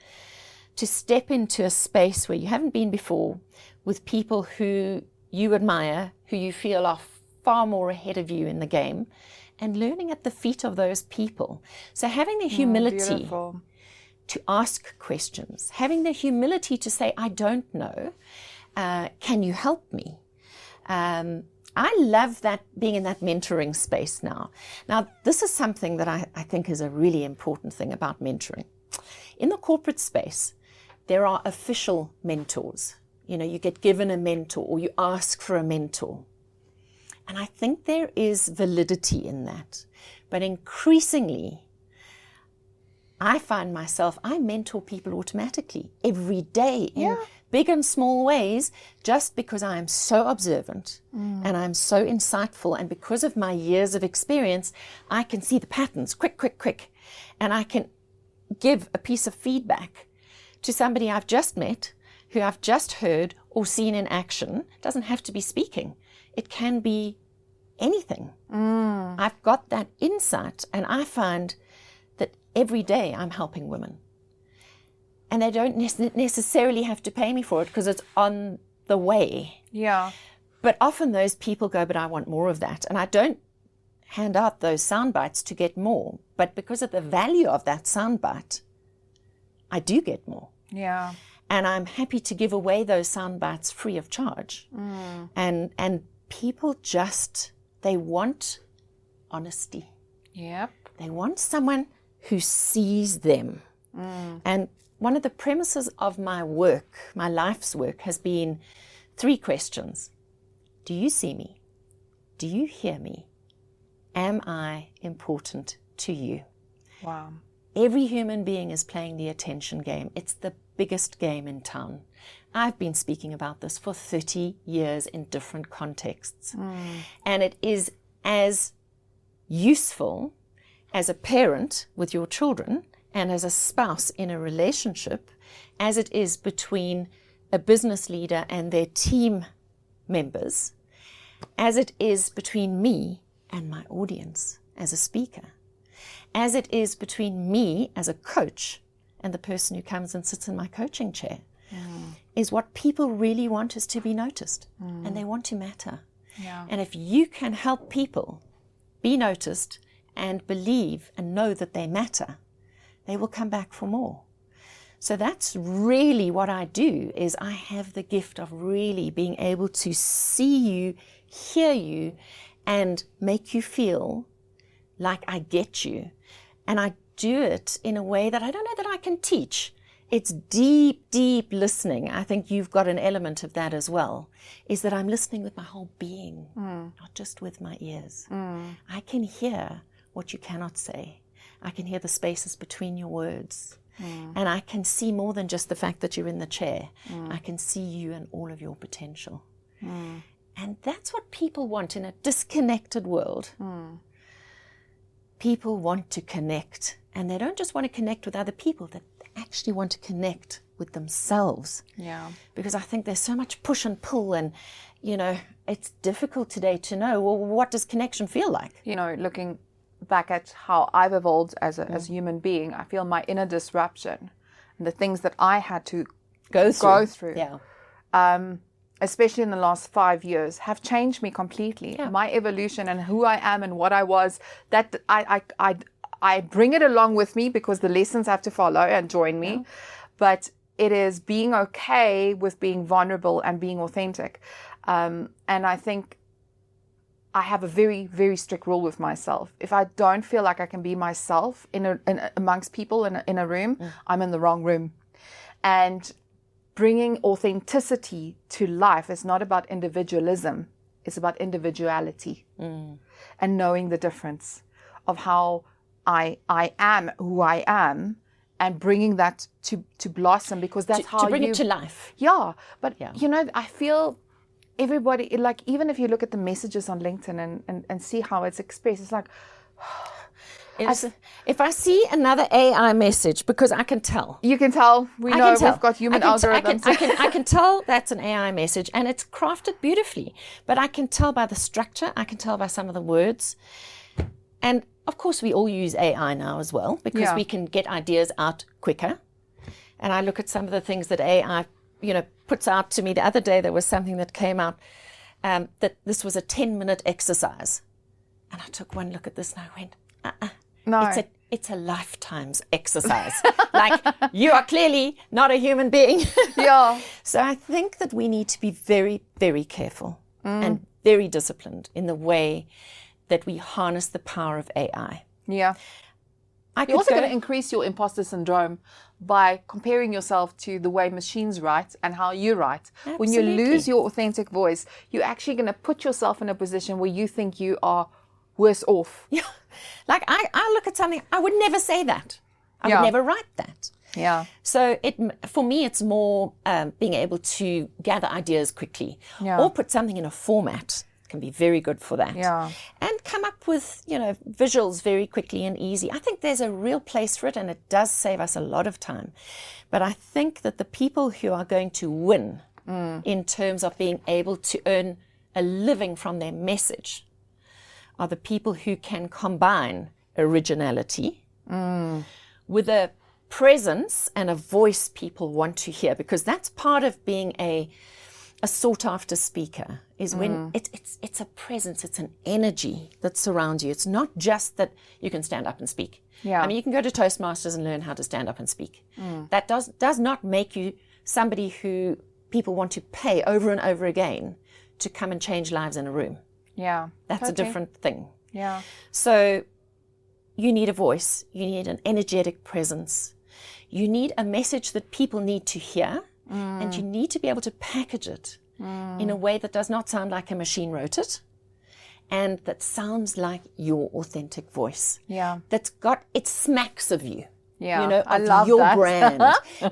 to step into a space where you haven't been before with people who you admire, who you feel are far more ahead of you in the game, and learning at the feet of those people. So having the humility to ask questions, having the humility to say, I don't know, can you help me? I love that, being in that mentoring space now. Now, this is something that I think is a really important thing about mentoring, In the corporate space, there are official mentors. You know, you get given a mentor or you ask for a mentor. And I think there is validity in that. But increasingly, I find myself, I mentor people automatically every day in big and small ways, just because I am so observant and I'm so insightful. And because of my years of experience, I can see the patterns quick. And I can give a piece of feedback to somebody I've just met, who I've just heard or seen in action. It doesn't have to be speaking. It can be anything. I've got that insight, and I find that every day I'm helping women. And they don't necessarily have to pay me for it because it's on the way. Yeah. But often those people go, but I want more of that. And I don't hand out those sound bites to get more. But because of the value of that sound bite, I do get more. Yeah. And I'm happy to give away those sound bites free of charge. And people just, they want honesty. Yep. They want someone who sees them. And one of the premises of my work, my life's work, has been 3 questions. Do you see me? Do you hear me? Am I important to you? Wow. Every human being is playing the attention game. It's the biggest game in town. I've been speaking about this for 30 years in different contexts. And it is as useful as a parent with your children and as a spouse in a relationship as it is between a business leader and their team members, as it is between me and my audience as a speaker, as it is between me as a coach and the person who comes and sits in my coaching chair. Is what people really want is to be noticed, and they want to matter. Yeah. And if you can help people be noticed and believe and know that they matter, they will come back for more. So that's really what I do, is I have the gift of really being able to see you, hear you, and make you feel like I get you. And I do it in a way that I don't know that I can teach. It's deep, deep listening. I think you've got an element of that as well, is that I'm listening with my whole being, not just with my ears. I can hear what you cannot say. I can hear the spaces between your words. And I can see more than just the fact that you're in the chair. I can see you and all of your potential. And that's what people want in a disconnected world. People want to connect, and they don't just want to connect with other people, they actually want to connect with themselves. Yeah. Because I think there's so much push and pull, and, you know, it's difficult today to know, well, what does connection feel like? You know, looking back at how I've evolved as a human being, I feel my inner disruption and the things that I had to go through. Yeah. Especially in the last 5 years, have changed me completely. Yeah. My evolution and who I am and what I was, that I bring it along with me because the lessons have to follow and join me. But it is being okay with being vulnerable and being authentic. And I think I have a very, very strict rule with myself. If I don't feel like I can be myself amongst people in a room, I'm in the wrong room. And bringing authenticity to life is not about individualism. It's about individuality and knowing the difference of how I am who I am, and bringing that to blossom, because that's how to bring it to life. Yeah, but you know, I feel everybody, like, even if you look at the messages on LinkedIn and see how it's expressed, it's like, if I see another AI message, because I can tell. You can tell. We've got human algorithms. I can tell that's an AI message, and it's crafted beautifully. But I can tell by the structure. I can tell by some of the words. And of course, we all use AI now as well, because we can get ideas out quicker. And I look at some of the things that AI, you know, puts out to me. The other day, there was something that came out that this was a 10-minute exercise. And I took one look at this and I went, No. It's a lifetime's exercise. Like, you are clearly not a human being. Yeah. So I think that we need to be very, very careful and very disciplined in the way that we harness the power of AI. Yeah. You're also going to increase your imposter syndrome by comparing yourself to the way machines write and how you write. Absolutely. When you lose your authentic voice, you're actually going to put yourself in a position where you think you are worse off. Yeah. Like I look at something, I would never say that. I would never write that. Yeah. So for me, it's more being able to gather ideas quickly or put something in a format. Can be very good for that. Yeah. And come up with, visuals very quickly and easy. I think there's a real place for it, and it does save us a lot of time. But I think that the people who are going to win in terms of being able to earn a living from their message are the people who can combine originality with a presence and a voice people want to hear, because that's part of being a sought after speaker, is when it's a presence, it's an energy that surrounds you. It's not just that you can stand up and speak. Yeah. I mean, you can go to Toastmasters and learn how to stand up and speak. That does not make you somebody who people want to pay over and over again to come and change lives in a room. Yeah. That's a different thing. Yeah. So you need a voice, you need an energetic presence, you need a message that people need to hear. And you need to be able to package it in a way that does not sound like a machine wrote it, and that sounds like your authentic voice. Yeah. It smacks of you. Yeah. I of love your that. brand.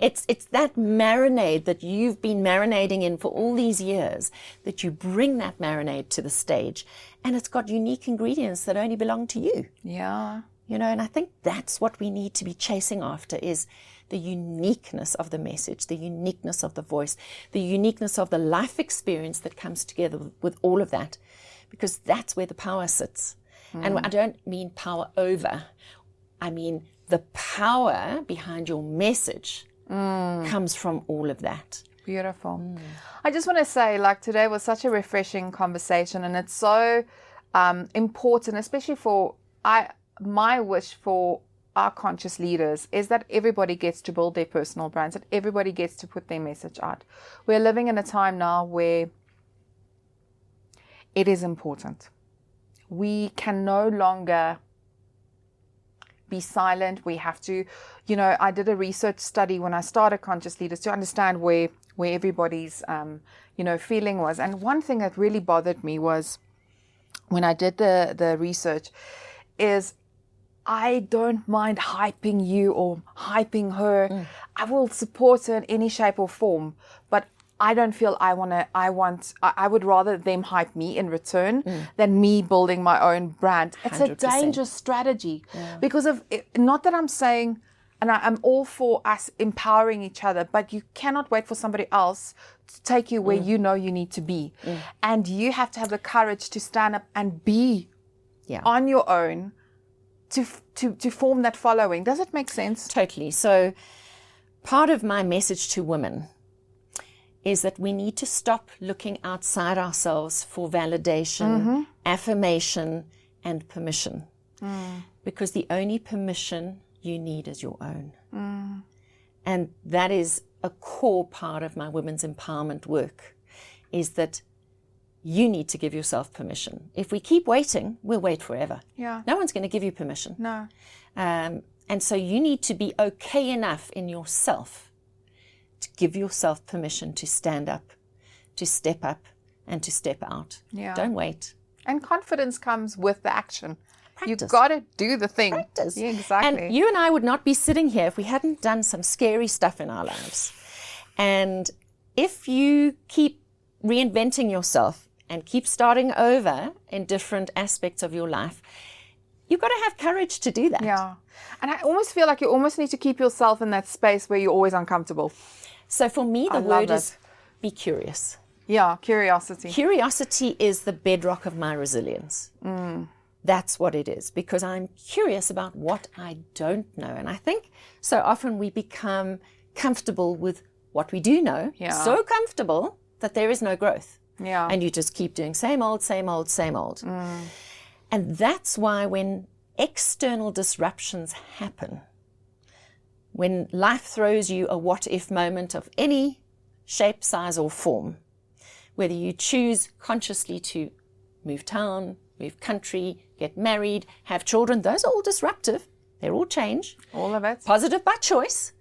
It's that marinade that you've been marinating in for all these years, that you bring that marinade to the stage, and it's got unique ingredients that only belong to you. Yeah. And I think that's what we need to be chasing after, is the uniqueness of the message, the uniqueness of the voice, the uniqueness of the life experience that comes together with all of that, because that's where the power sits. And I don't mean power over. I mean the power behind your message comes from all of that. Beautiful. I just want to say, today was such a refreshing conversation, and it's so important, especially for my wish for our conscious leaders is that everybody gets to build their personal brands, that everybody gets to put their message out. We're living in a time now where it is important. We can no longer be silent. We have to, I did a research study when I started Conscious Leaders to understand where everybody's, feeling was. And one thing that really bothered me was when I did the research is I don't mind hyping you or hyping her. I will support her in any shape or form, but I don't feel I would rather them hype me in return than me building my own brand. It's 100%. A dangerous strategy because of, not that I'm saying, and I'm all for us empowering each other, but you cannot wait for somebody else to take you where you know you need to be. And you have to have the courage to stand up and be on your own to form that following. Does it make sense? Totally. So part of my message to women is that we need to stop looking outside ourselves for validation, affirmation, and permission. Because the only permission you need is your own. And that is a core part of my women's empowerment work, is that you need to give yourself permission. If we keep waiting, we'll wait forever. Yeah. No one's going to give you permission. No. And so you need to be okay enough in yourself to give yourself permission to stand up, to step up, and to step out. Yeah. Don't wait. And confidence comes with the action. Practice. You've got to do the thing. Practice. Yeah, exactly. And you and I would not be sitting here if we hadn't done some scary stuff in our lives. And if you keep reinventing yourself and keep starting over in different aspects of your life, you've got to have courage to do that. Yeah. And I almost feel like you almost need to keep yourself in that space where you're always uncomfortable. So for me, the word is be curious. Yeah, curiosity. Curiosity is the bedrock of my resilience. That's what it is, because I'm curious about what I don't know. And I think so often we become comfortable with what we do know, so comfortable that there is no growth. Yeah. And you just keep doing same old, same old, same old. And that's why when external disruptions happen, when life throws you a what-if moment of any shape, size, or form, whether you choose consciously to move town, move country, get married, have children, those are all disruptive. they're all change. All of it. Positive by choice.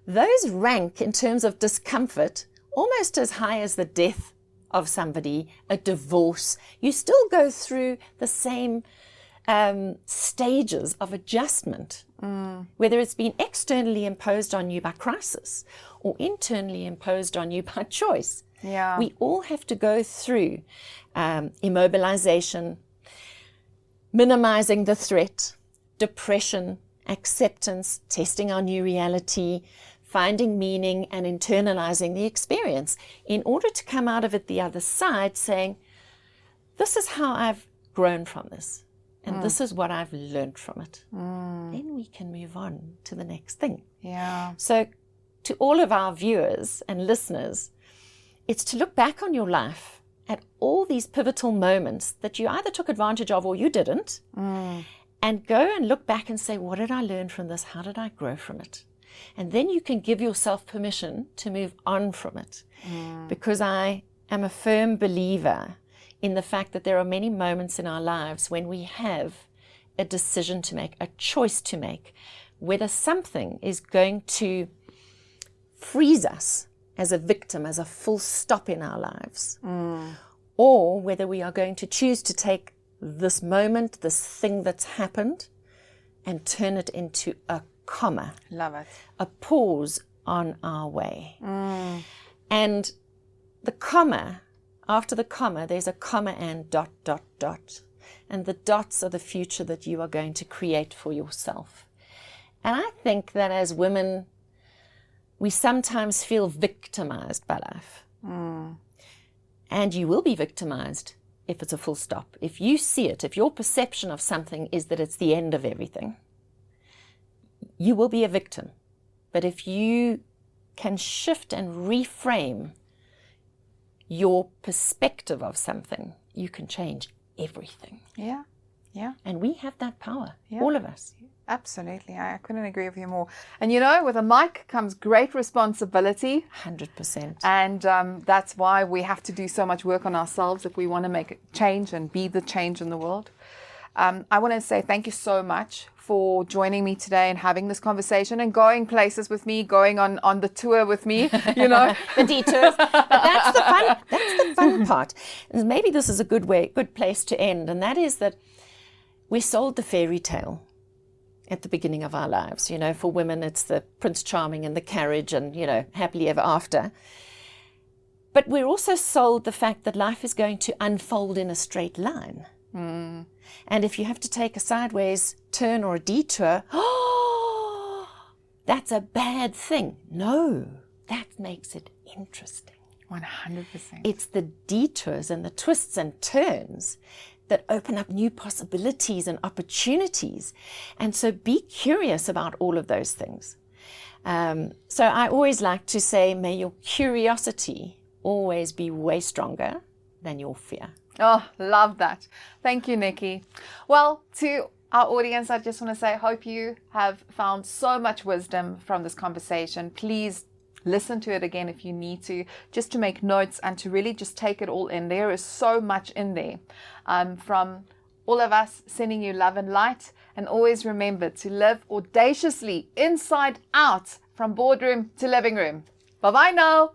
Those rank in terms of discomfort almost as high as the death of somebody, a divorce. You still go through the same stages of adjustment, whether it's been externally imposed on you by crisis or internally imposed on you by choice. Yeah. We all have to go through immobilization, minimizing the threat, depression, acceptance, testing our new reality, finding meaning and internalizing the experience in order to come out of it the other side saying, this is how I've grown from this. And this is what I've learned from it. Then we can move on to the next thing. Yeah. So to all of our viewers and listeners, it's to look back on your life at all these pivotal moments that you either took advantage of or you didn't, and go and look back and say, what did I learn from this? How did I grow from it? And then you can give yourself permission to move on from it. Because I am a firm believer in the fact that there are many moments in our lives when we have a decision to make, a choice to make, whether something is going to freeze us as a victim, as a full stop in our lives, or whether we are going to choose to take this moment, this thing that's happened, and turn it into a comma. Love it. A pause on our way. And the comma, after the comma, there's a comma and dot, dot, dot. And the dots are the future that you are going to create for yourself. And I think that as women, we sometimes feel victimized by life. And you will be victimized if it's a full stop. If you see it, if your perception of something is that it's the end of everything, you will be a victim. But if you can shift and reframe your perspective of something, you can change everything. Yeah. Yeah. And we have that power, all of us. Absolutely. I couldn't agree with you more. And with a mic comes great responsibility. 100%. And that's why we have to do so much work on ourselves if we want to make a change and be the change in the world. I want to say thank you so much for joining me today and having this conversation and going places with me, going on the tour with me, the detours. But that's the fun part. And maybe this is a good place to end. And that is that we sold the fairy tale at the beginning of our lives. For women, it's the Prince Charming and the carriage and, happily ever after. But we're also sold the fact that life is going to unfold in a straight line. And if you have to take a sideways turn or a detour, that's a bad thing. No, that makes it interesting. 100%. It's the detours and the twists and turns that open up new possibilities and opportunities. And so be curious about all of those things. So I always like to say, may your curiosity always be way stronger than your fear. Oh, love that. Thank you, Nikki. Well, to our audience, I just want to say, I hope you have found so much wisdom from this conversation. Please listen to it again if you need to, just to make notes and to really just take it all in. There is so much in there. From all of us sending you love and light. And always remember to live audaciously inside out, from boardroom to living room. Bye-bye now.